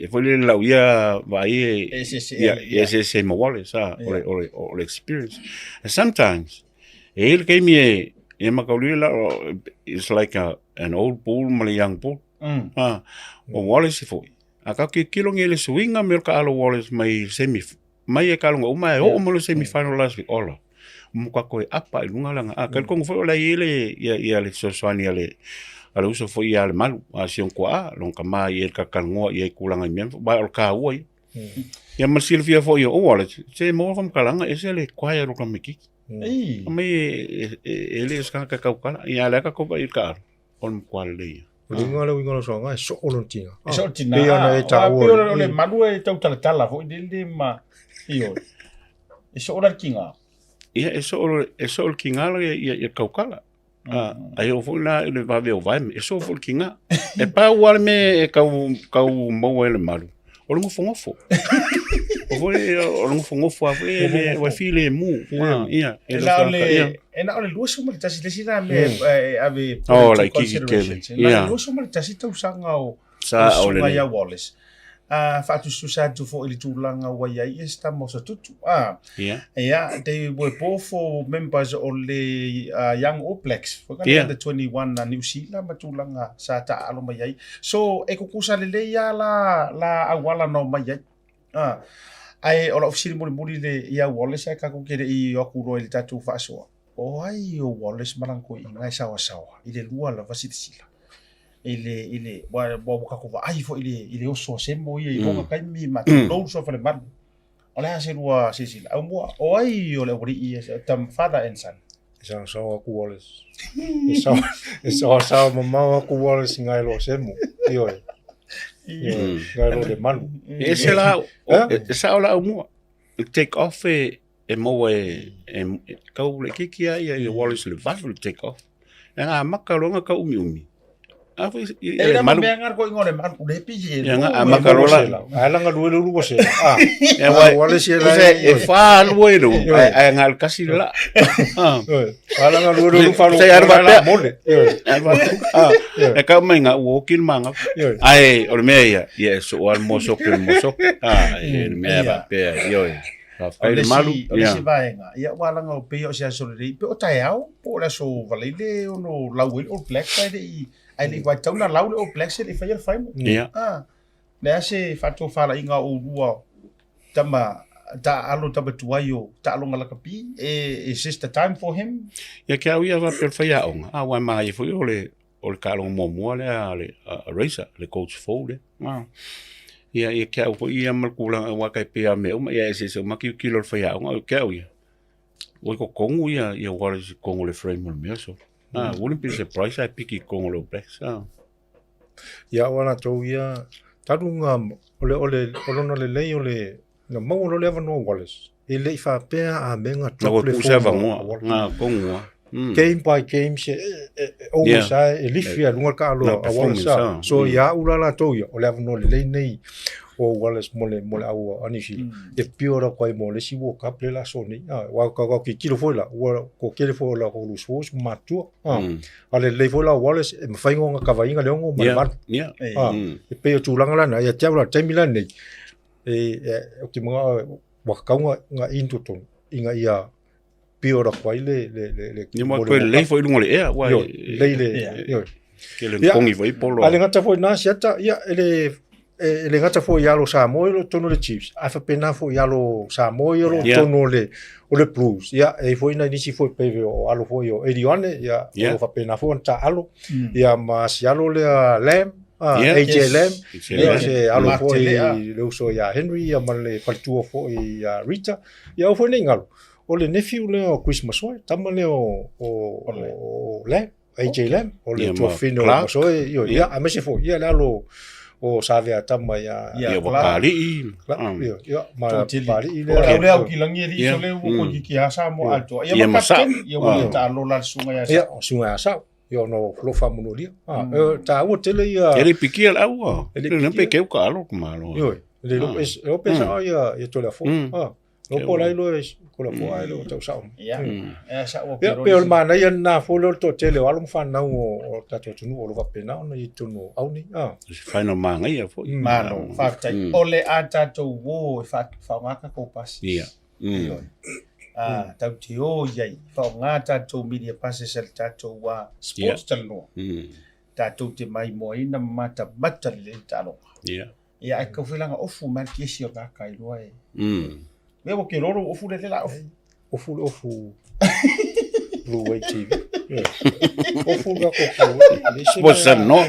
foi le lau ia vai ese mawale o experience and sometimes ele ke me ia makaulila it's like an old bull mal young bull o Wallace foi aka ke kilong ele swinga me ka alo Wallace mai semi mai e kalonga o mai o mo semi final last week ola mo ka ko apa lunga langa ka kong foi la ele ia le soswani ale uso foi ia le malu a sion kwa long ka mai e ka kalngo ia kulanga mem ba o ka oi ia mal Silvia foi o Wallace se mo vom kalanga ese le kwaya ro ka miki mai ele ska ka kala ia le ka ko ba ka on kwale Linga le winga so nga so olontinga. So tina. Pe ona ole manu e tau tala fo de ma io. E so ora kinga. Ia e so kinga le kaukala. Ai o fo na le va ve o vai e so fo kinga. E pa wal me kau mo ele malu. O lungo fongofo. O lungo fongofo ave o file mu. Ia. Na ole luso mo tasi le sina me ave like na luso mo tasi tau sanga o sa ole ya Wallace. Fatu susa tu fo ili tulanga wa ya esta mo sa tutu. Yeah, they were both members of the young All Blacks. For the 21 New Zealand matulanga sa ta alo mai. So e kukusa le ya la awala no mai. Ai ola ofisiri muli le ia Wallace ka ku kere I aku ro ile tatu fa so. O ai o Wallace malanko I ngai sawa ile lua la vasitila. Ile wa ka ko ai fo ile o so se mo I mo ka mi ma no so fa le mar. Ola se lua sisila. Aumua o ai o le ori tam father and son. So ku Wallace. So mama ku Wallace ngai lo se mo. Io Garo de malu. Ese la esa ola Aumua. Take off e mo kau le kikia ia Wallace le valu take off. Nga makaronga ka umi. Afu e malu. Me ngar ko ngore man ude pije. Nga makarola. Ala nga duwe lu se. Wallace e fa luero. Ai ngal kasi la. Ala nga duwe lu fa lu. Sai arba mole. E ka menga wokin manga. Ai o meia. Yes, o almoço que almoço. E meia ba pe yo. Ai malu ia Vaega ia walanga o pe o sia solei pe o taiao po la so valile o no lawil o black side ai le vai tauna lawil o black side fa ia fai le ase fatu fala inga o lua tama ta alo taba tuaio ta alo ngala kapi is this the time for him ia ke ia va per faia on wa mai foi o le kalong mo le a racer le coach fole ia ke o ia malkula wa kai pe me o ia ese ma ki kilo faia o ke ia o ko kongu ia Wallace kongu le frame me so wouldn't be surprised I pick kongu lo blacks ia wana to ia tarunga ole no le lei ole no mo lo le no Wallace ele fa pe a menga to le fo nga kongu game by game se o sa elifia lunga ka lo a Wallace so ia ulala to ia ole no le nei o Wallace mole au anisi e piora ko mo le si wo ka plela so ni wa ka ki kilo foila wa ko kile foila ko lu so matu ale le foila Wallace e faingo nga ka vainga le ngo ma e pe tu langa lana ya tabla temila nei o ki mga wa ka nga intuton inga ia piora ko le ni mo ko le foi lungo le wa le ke le kongi foi polo ale ngata foi na siata ia ele le ngata fo yalo Samoa lo tono le Chiefs a fa pena fo yalo Samoa lo tono le o le Blues ya e fo ina nisi fo pe o alo fo yo edione ya o fa pena fo ta alo ya mas yalo le Lamb AJ Lamb ya se alo fo le uso ya Henry ya male paltua fo ya Rita ya fo ni ngalo o le nephew le o Christmas wa tama le o Lamb AJ Lamb o le tofino so yo ya a mese fo ya alo o savea tama ya wakali ya ma pali ile ole au kilangi ri so le ko ki asa mo alto ya kapten ya wala ta lo la sunga ya sunga asa yo no lo fa munolia ta o tele ya ele pikiel au le pe ke ka lo malo yo le lo pesa ya Toleafoa lo pola lo ko la fo ai lo tau sa ya sa o pero mana ya na fo lo to tele wala mo fa na o ta to tunu o lo va pena no i tunu au ni fa no manga ya fo mano fa tai ole ata to wo fa ngaka ko pas ya tau te o yai fa ngata to media passes el tato wa sports Talanoa tato te mai mo ina mata le talo ya ai ko filanga ofu man kiesi o ka kai loe me wo ke loro ofu le la ofu Bluwave TV ofu ga ko sports no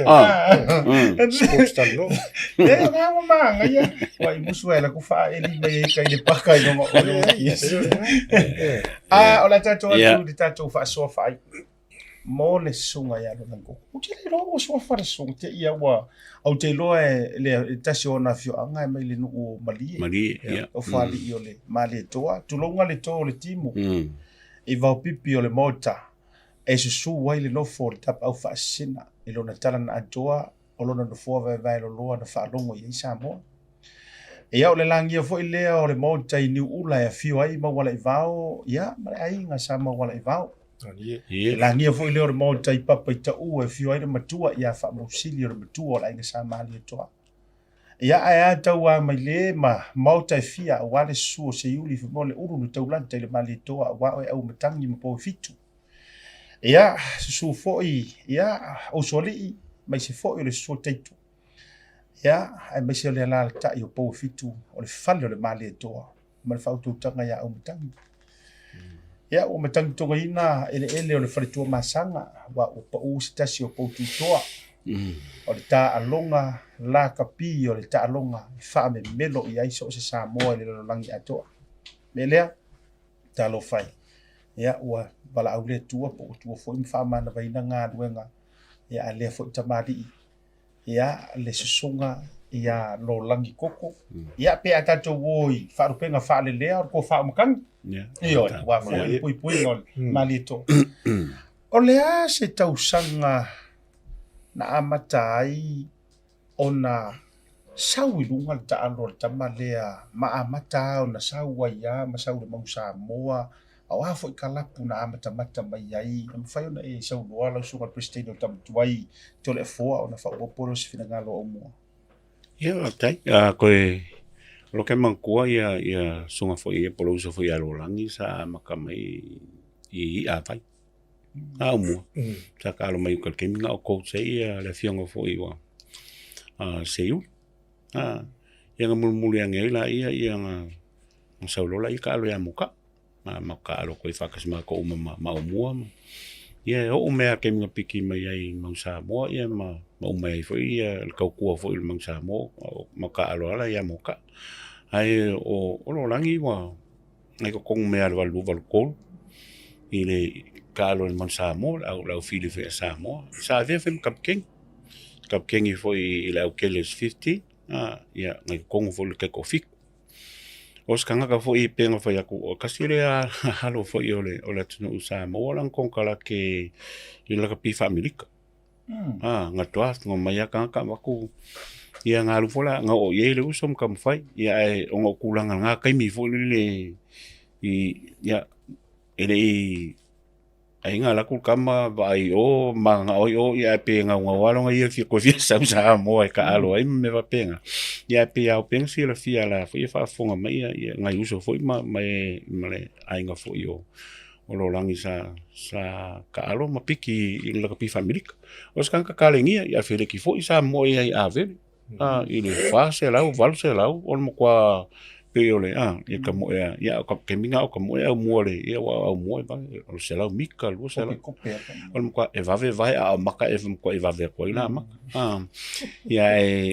sports no na mo manga ya wai musuela ku fa eli me kai le paka no o ola tato tu tato fa so fa mo le sunga ya lo ngo o te lo so fa so te ia wa au te lo le tasi ona fio anga mai le no mali o fa li o le mali toa tu longa le to le timu e va pipi o le mota e su wai le no for tap au fa sina e lo na tala na toa o lo na fo va lo na fa longo i Samoa e au le langi fo ile o le mota i ni ula ya fio ai ma wala i vao ya ma ai nga Samoa wala i vao la ngia fo ile o mo tai papa i tau e fio ai matua ia fa mo sili o matua la inga sa mali toa ia ai tau a mai le ma tai fia wale suo se yuli fo le uru no tau lan le mali toa wa au matangi mo po fitu ia su fo ia o soli mai se fo le suo taitu ia ai mai se le la ta i po fitu o le fallo le mali toa ma fa tu tanga ia au matangi ya o matang tonga ina ele o le faritua masanga wa o pa u stasi o po tutoa o le ta alonga la kapi o le ta alonga fa me melo i ai so se Samoa le lo langi atoa melea ta lo fai ya wa bala au le tua po tua fo fa mana vai na nga duenga ya le fo tamadi ya le susunga ya lo langi koko ya pe atato woi fa rupenga fa le le ko fa mkan iyo wa fa pui ngol malito o le a se tausanga na amatai ona sawi lunga ta alo ta malea ma amata ona sawi ya ma sawi mo Samoa au a fo kalapu na amata mata mai ai am fa ona e sawi wala suka president o tam tuai Toleafoa ona fa o polo se fina ngalo o mo ya tai ko lo ke mangkua ia sunga fo ia polo so fo ia lo langi sa makamai i atai Aumua sa ka lo mai ko ke minga o ko se ia le fionga fo i wa seiu ia ngamul yang ila ia nga sa lo la i ka lo ya muka ma ka lo ko i fa ka ma ko ma Aumua ia o me ke minga piki mai ai mau Samoa ia ma mai fo ia ka ko fo il mau Samoa ma ka lo ala ia muka ai o lo langi wa ai ko kong me al valu ko ile kalo man Samoa au la fili fe Samoa sa ve fem kapking i foi ile au keles 50 ya ngai kong fo le ko fik os kanga ka fo i penga fa yaku o kasile a halo fo i ole tunu Samoa lang kong kala ke ile ka pi familika ngatoa ngo maya kanga maku ia ngalu fola nga o ye le usom kam fai ia e ongo kulanga nga kai mi fo le i ya ele ai nga la ku kama vai o manga o ia pe nga walo nga ia fi ko fi sa mo ka alo ai me va penga ia pe au penga si la fi ala fo fa fonga mai ia nga uso fo ma le ai nga fo yo o lo langi sa ka alo ma piki i la ka pi familika os kan ka kalengia ia fe le ki fo sa mo ia ave I le fa se lau val se lau on mo kwa pe ole ia ka mo ia ka ke minga o ka mo ia mo le ia wa mo ba o se lau mika lu se lau on mo kwa e vai a maka e mo kwa e va ko ina maka ia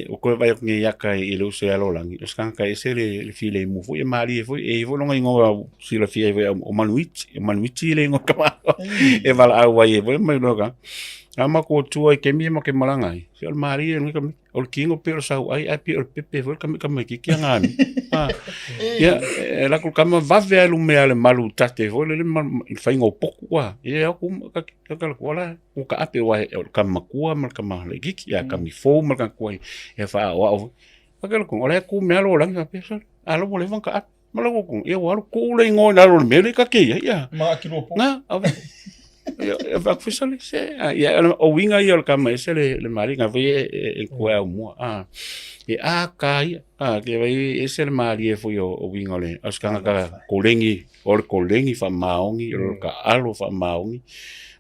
o ko vai ngi ia ka i lu se alo langi o ska ka ese le file mo fu e mari e fu longa ngo si la fie o manuichi le ngo ka e vala a wa e vo mai no ka ama ko tua ke mi mo ke malangai se al mari ni ka o kingo pero sa ai pi o pepe vo ka ki ngani ya la ko kama va ver lu me ale malu tate vo le fa ngo poku wa ya ku ka ko la ku ka ape wa ka makua mal ka ma le ki ya ka mi fo mal ka ko e fa wa ka ko ole ku me alo lang ka peso alo mo le van ka malo ko e wa ko le ngo na lo me le ka ki ya ma ki lo po na ya va fusali se ya o winga yo ka ma ese le mari nga ve el kwa mo e kai ke vai ese le mari e foi o winga le askanga ka kolengi fa maongi o ka alo fa maongi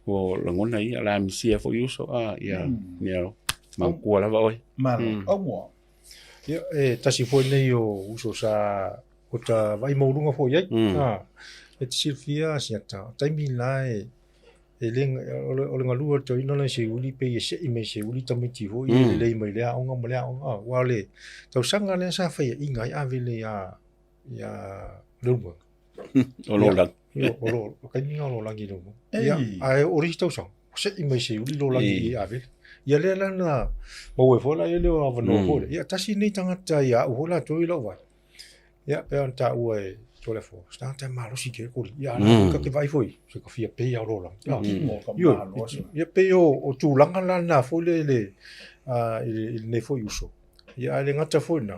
o langona i la misia foi uso ya ma ko la va oi o mo ya tasi foi nei o uso sa o ta vai mo lunga foi e Silvia siata taimi lai eleng ole ngalu to ino le se uli pe se ime se uli tamiti ho i le mai le onga mo le onga wale to sanga le sa fa inga ya vile ya lumo olola olo ka ni olo langi lumo ya ai ori to sang se ime se uli lo langi ya vile ya le la na mo we fola le o no fola ya tasi ni tanga ta ya hola to i lo wa ya pe anta ue Toleafoa sta te malo si ke ko ya ka ke vai foi se ka fia pe ya rola ya pe o tu langa la na foi le ne foi uso ya le ngata foi na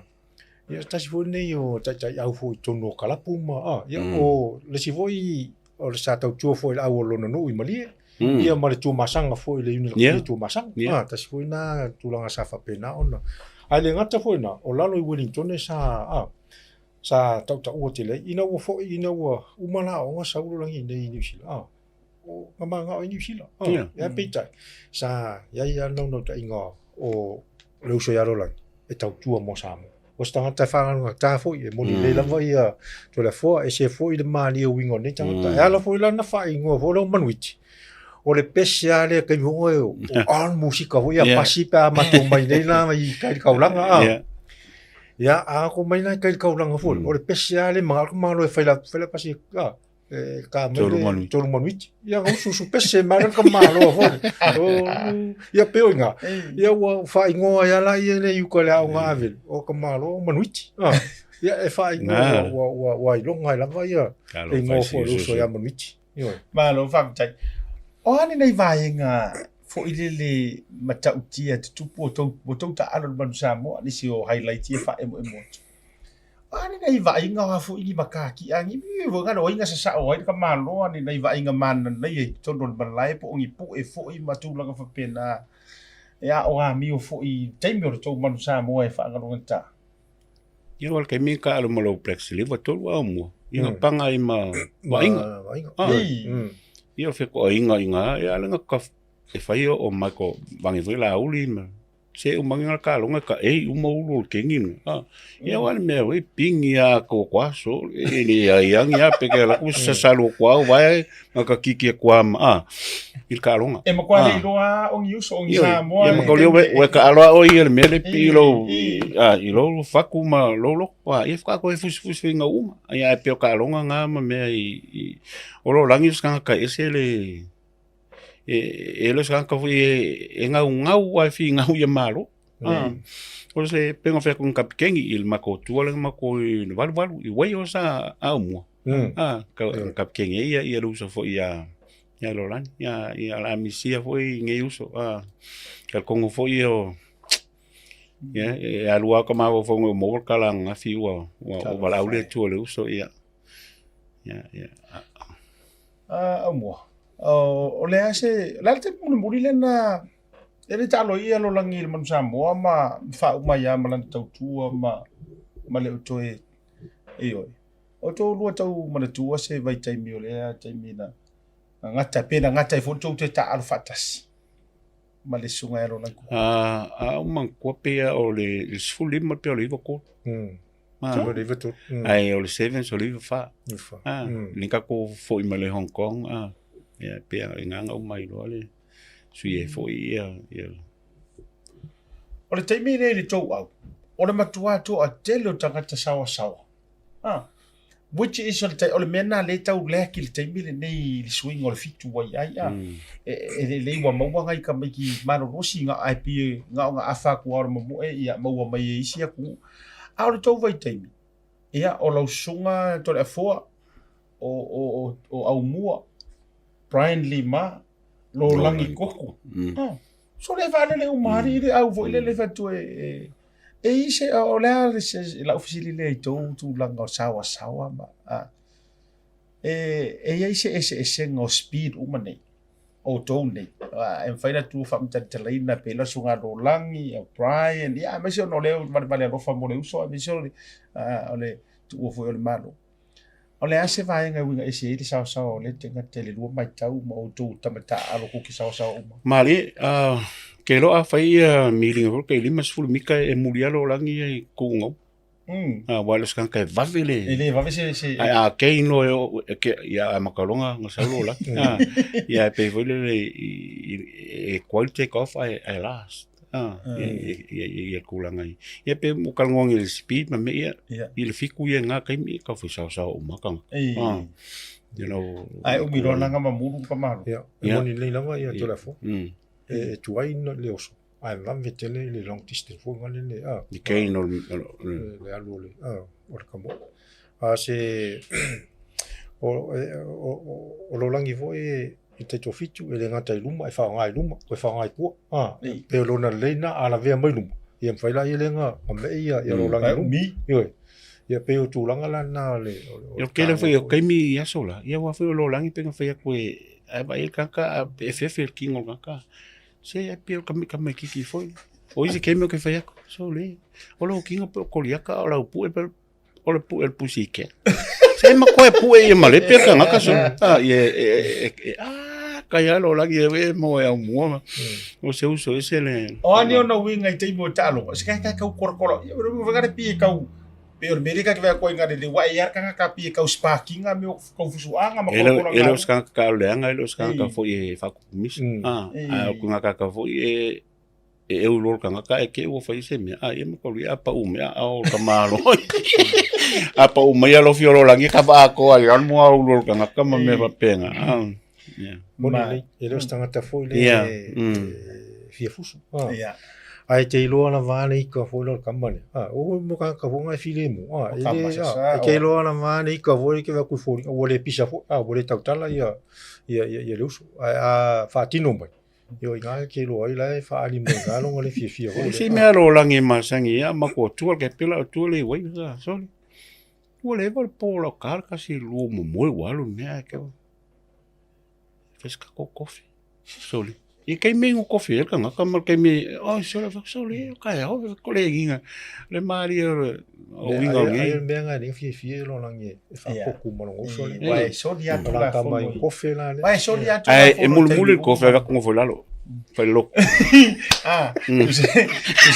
ya tasi foi nei o ta ya foi tono kala puma ya o le si foi o le sa tau tu foi la o lo no i mali ya ma le tu masanga foi le uni le tu masanga tasi foi na tu langa sa fa pena ona ale ngata foi na o lalo i Wellington sa tau o te le ina wo fo ina wo umala o sa ulo langi nei New Zealand o mama nga o New Zealand ya pita sa ya no ta inga o le uso ya rola e tau tua mo samo o sta ta fa nga ta fo e mo le la vai to la fo e se fo i de mali o wingo ne tanga ya la fo la na fa ingo fo lo manwich o le speciale ke mo o al musica ho ya pasi pa ma to mai nei la mai kai kaulanga ya ako mai na kai kaulanga fo o le speciale ma ko malo e fai la pasi ka me to mo wit ya o su pese ma ka malo fo ya peoinga ya wa fa ingo ya la ye le yu ko la nga vel o ka malo mo wit ya e fa ingo wa longa la va ya e ngo fo so ya mo wit yo ma lo fa chai o ani nei vaenga fo ile mata utia tu poto ta alo ban samo ni si o highlight e fa emo ani nei vaenga fo ili makaki angi mi vo ngalo inga sa o ka malo ani nei vaenga man nei tondo ban lai po ngi pu e fo i matu langa fa pena ya o mi o fo i taimi o to ban samo e fa ngalo ngata ia wal ke mi ka alo malo plexi va to wa mo ia panga i ma vaenga ia fe ko inga ia lenga ka e fai o mako vangi foi la uli ma se o manga ka longa ka e uma ulo kengin ia wal me we pingia ko kwaso ni ia ngia pe ke la ku sa salo kwa vai maka kiki kwa il ka longa e ma kwa le loa on yuso on sa mo ia maka le we ka alo o ia me le pilo ilo faku ma lolo wa ia fa ko fus finga uma ia pe ka longa nga ma me i olo langi ska ka ese le lo ska ka foi nga wa fi nga ia malo o se pengo fe con kapkengi il mako tuala mako i valu i wei o sa Aumua kapkengi ia lo uso foi ia lo lan ia la misia foi nge uso ka kongo foi o ia lua ka ma fo mo kala nga fi o vala ule tu le uso ia Aumua o le ase la te muri le na ele talo ia lo langi le manu Samoa ma fa uma ya ma lan tau tua ma le to e oi o to lu tau ma le tua se vai taimi o le taimi na ngata pena ngata fo to te ta alfa tasi ma le sunga e lona ko. Man kua pea o le sfulima pea o le iwa ko. O le iwa tu. Ai o le 7 o le iwa fa. Nika ko fo i ma le Hong Kong. Ia pea e nganga o mai loa le. Sui e fo i ia. O le teimi le tau au. O le matua to a tele o tangata sawa. Which is o le mena le tau le ki le teimi le nei le swing o le fitu wai ai e le wa maua ngai ka mai ki mano rosi nga ai pi nga afa ku ora mo ia maua mai e isia ku a le tau vai teimi ia o lau sunga Toleafoa o Aumua Brian Lima lo langi koko so le vale le umari le au vo le fatu e ise o le se la ofisili le tu langa sawa ma ise ngo speed umane o tone en faina tu fam talina pela sunga do langi o Brian ya me se no le vale ro famo le uso me se ole tu o le malo ole ase vai nga winga ese ile sawa le tenga tele lu mai tau mo tu tamata alo ku ki sawa mali ke lo a fai meeting ho ke limas ful mika e mulialo langi e kungo wala skan ka vavele ele vavele se ke no ke ya makalonga ngasalo la ya pe vole e qual take off I last ia kulanga ia pe mukalngong il speed ma me il fiku ia nga kai mi ka fu sa o makang you know ai o mirona nga mamuru pa malo ya moni le langa ia Toleafoa e tuai no le oso ai vam vetele le long distance fo ngale le di kei no le alu le o kamo se o lo langi vo e te tofitu e le ngata i luma e fa ngai luma e fa ngai pu pe lo na leina ala ve mai luma ia fai la ile nga me ia lo langi lumi ia pe o tu langa la na le yo ke le foi o kai mi ia sola ia wa foi lo langi pe nga ko ai vai kaka FF king o kaka se e pio kami kiki foi o ise kemi ke fai so le o lo kinga pe koliaka o la pu o le pu el pusike se ma ko pu e ma le pe kanga ka so kaya lo lagi e mo e Aumua o se uso ese le o ani ona winga i te mo talo se ka korkolo yo vagare pi ka Pero Amerika que vai coinga de wai ar kanga ka pi ka sparking a me confuso anga ma ko ele os kanga ka le anga ele os kanga foi fa kumis o kunga ka foi e ulo kanga ka e ke o foi se me e mo ko ia pa ume o kamalo apa ume ya lo fiolo langi ka ba ko ai an mo ulo kanga ka ma me va penga moni ele os tanga ta foi le fia fuso ai te loa na vane i ka foi lo kamane o mo ka vonga file mo ele ke loa na vane i ka voi ke va ku foi o le pisa foi o le tautala ia luso fa tino mai yo nga ke loa i la fa ali mo ga lo le fia o se me lo langi masangi ia ma ko tu ke pela tu le wai so o le vol polo carca si lu mo mo walo ne ke pesca ko coffee soli e kai me un coffee ka nga ka mal kai me so la soli ka ya o coleguinha le mari o winga ngi ai me nga ni fia lo langi fa ko mo lo soli vai soli a la ka mai coffee la vai soli a e mul coffee va como foi lalo foi loco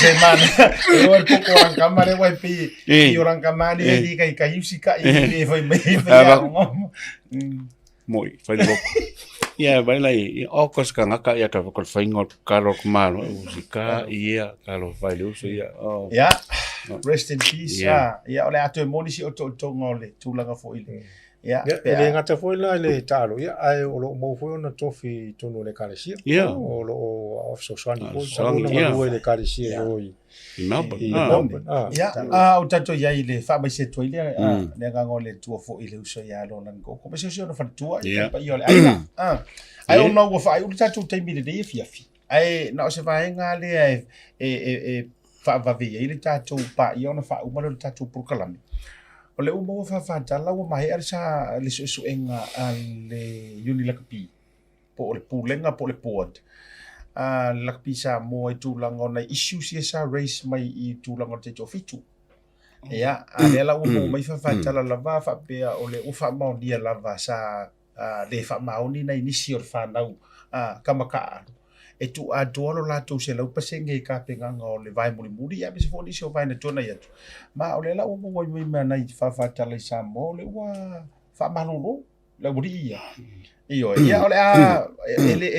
se man eu el poco an cámara vai pi orang kamane di kai kai usika e foi me moi foi loco ia vai lá e o cos ka ngaka ia ka ko faingo karo kumalo usika ia karo vai uso ia rest in peace ia ole atu moni si o to ngole tulanga fo ile ia ele ngata foi la le talo ia ai o lo mo foi na tofi tonu le kalesia o lo of so swani ko sa no le kalesia oi o tato ia ile fa mai se to ile le ngangole tu fo ile uso ia lo nan ko me se no fa tu pa ia ai o no wo fa u tato te mi de fia ai no se va nga le fa va via ile tato pa ia no fa u ma le tato por kalami o le umo fa tala o mai ar sa le su enga le uni la kapi po le pulenga po le port la kapi sa mo e tu langa na issue si sa race mai i tu langa te fitu ya ale la umo mai fa tala la va fa pe o le u fa ma dia la va sa le fa ma oni na inisi or fa na kamaka e tu a tualo la tu se lau pasenge ka penganga o le vai muri ia be se fo disi o vai na tona ia tu ma o le la o mo i me na i fa tala i Samoa le wa fa malolo la muri ia io ia o le a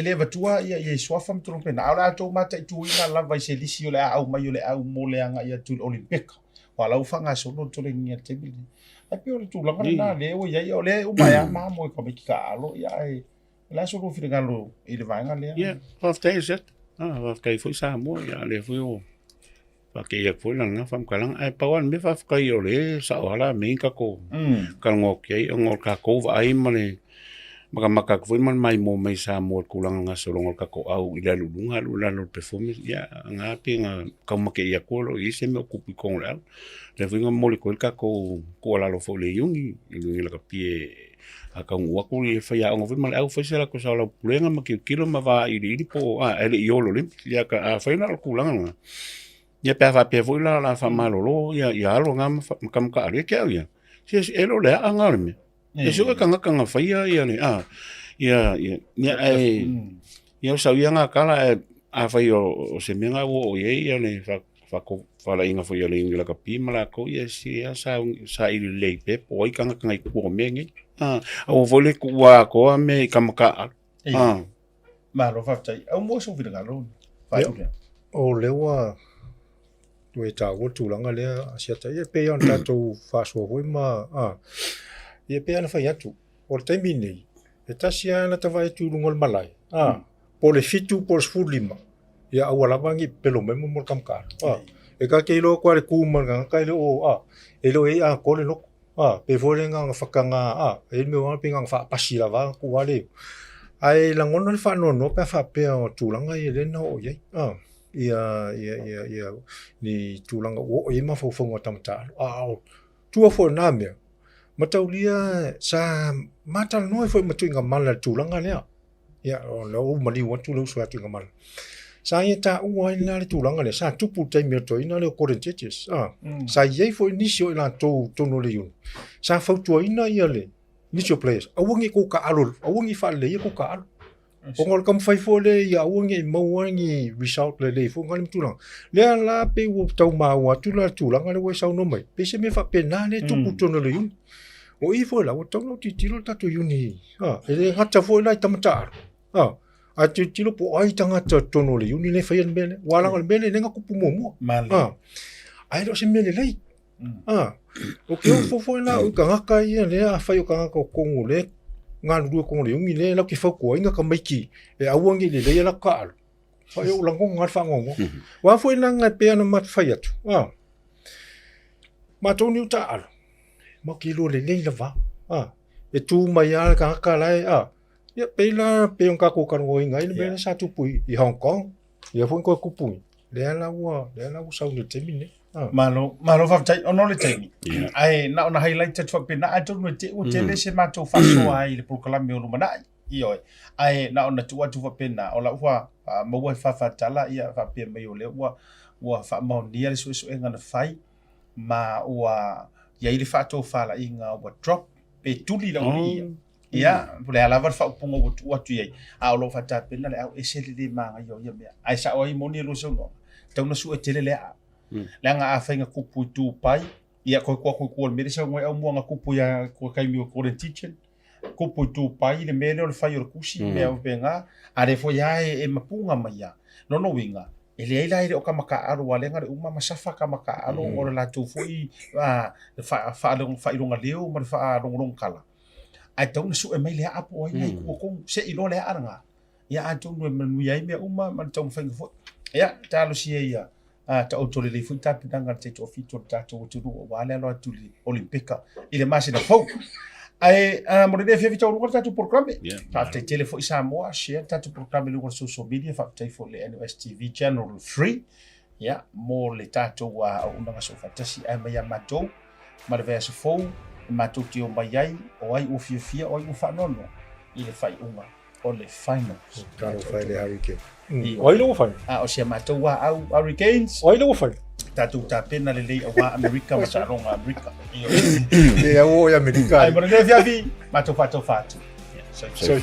ele vatua ia swafa mtro pe na o la to mata tu ina la vai se disi o le au mai o le au mo le anga ia tu Olympic wala u fanga solo to le ngia te bili tapi o le tu langa na le o ia o le o mai ma mo ko me ka alo ia e la solo fi ngalo i le vanga le ia faftai set faftai foi Samoa ia le foi o pa ke ia foi langa fam kalang ai pawan me fafkai o le sa wala me ka ko kalngok ia ngol ka ko vai mane maka foi man mai mo mai Samoa kulang nga solongol ka ko au ila lulunga lulalo performance ia nga pinga ka make ia ko lo i se me okupi ko la le foi nga mole ko ka ko la lo fo le yungi i la ka pie aka ngua ko le fa ya ngo mal au fa sela ko sa la pulenga ma kilo ma va i po ele iolo lim ya ka fa na ko langa ya pe fa pe foi la fa malolo ya lo ngam kam ka re ke ya si elo le anga me e so ka nga fa ya ne ya ai ya sa ya nga kala a fa yo se me nga wo ye ya ne fa ko fa la inga fo ya le inga ka pi mala ko ya si ya sa i le pe po i ka nga ko me ngi o vole kua ko me kamaka ma lo faftai au mo so vira galo fa o lewa tu e ta wo tu langa le sia ta e pe on tato fa so voi ma e pe ana fa ya tu o te mini e ta sia na ta vai tu ngol malai po le fitu po sfulima ya awala bangi pelo memo mo kamka e ka ke lo kwa le ku ma ka le o e lo e ko le lo pe vole nga whakanga e me wana pinga wha pasira wa ku wale ai la ngona fa no pe fa pe o tulanga i le no ye ia ni tulanga o e ma fo fo tamta tu fo na me mataulia sa mata no fo matuinga mala tulanga le ia o no mali wa tu lo so atuinga mala sa ia ta ua ina le tulanga le sa tupu te me to ina le Corinthians sa ye fo inisio ina to no le yun sa fautua ina ia le inisio players awangi ko ka alo awangi fa le ko ka alo o ngol kam fai fo le ia awangi mawangi result le fo ngal tulanga le la pe wo tau ma wa tulanga le wa sa no mai pe se me fa pe na le tupu to no le yun o i fo la o tau no titilo ta to yuni ele hata fo la tamata a tilo po ai tanga tono le uni le fayan bele wala ngal bele lenga kupu momo ai do se mele lei o ke fo la o kanga kai le a fayo kanga ko kongu le ngal du ko le uni le la ki fa ko inga ka maiki e awangi le la ka fayo lango ngal fa ngongo wa fo la nga pe na mat fayatu ma toni uta al mo kilo le la va e tu mai al ka lai ya pela peong ka ko kan ngoi ngai le satu pui i Hong Kong ya fo ko kupui le la sa ni temine malo fa tai ono le temi ai na highlight to pe na I don't know te o tele se ma to fa so ai le proclame o mana io ai na ona tu fa pe na o la wa mo wa fa tala ia fa pe me o le wa fa mo ni le so enga na fai ma wa ya ile fa to fa la inga wa drop pe tuli la uni ia pole ala var fa pongo watu ye a lo fa ta pena le au esele de manga yo ye ai sa oi moni lo so no tau no su etele le la nga a fainga kupu tu pai ia ko me sa ngoi au mo nga kupu ya ko kai mi ko teaching kupu tu pai le mele o fa yo kusi me au penga a re fo ya e mapunga mai no winga ele ila ile o kamaka aro wale nga uma masafa kamaka aro o la tu foi fa ilonga leo ma fa long kala ai tau su e mai le apo ai nei ko se ilo le aranga ya atu no manu ya me uma man tau fa fo ya talo si ia ta otole le futa pitanga te to fito ta to tu wale lo tu olimpika ile masi na fo ai mo de fe fito ko ta tu programe ta te telefo Samoa share ta tu programe lo social media fa te fo le NOS TV channel 3 ya mo le tato wa unanga so fatasi ai mai mato ma le verso fo mato tio mai ai o ai o fia o ai o fa nono ile fai uma o le finals karo fai le hurricane o ile o fai o se mato wa au hurricanes o ile o fai tatu ta pena le wa America ma sa ronga America e o America ai mo le via vi mato fatu so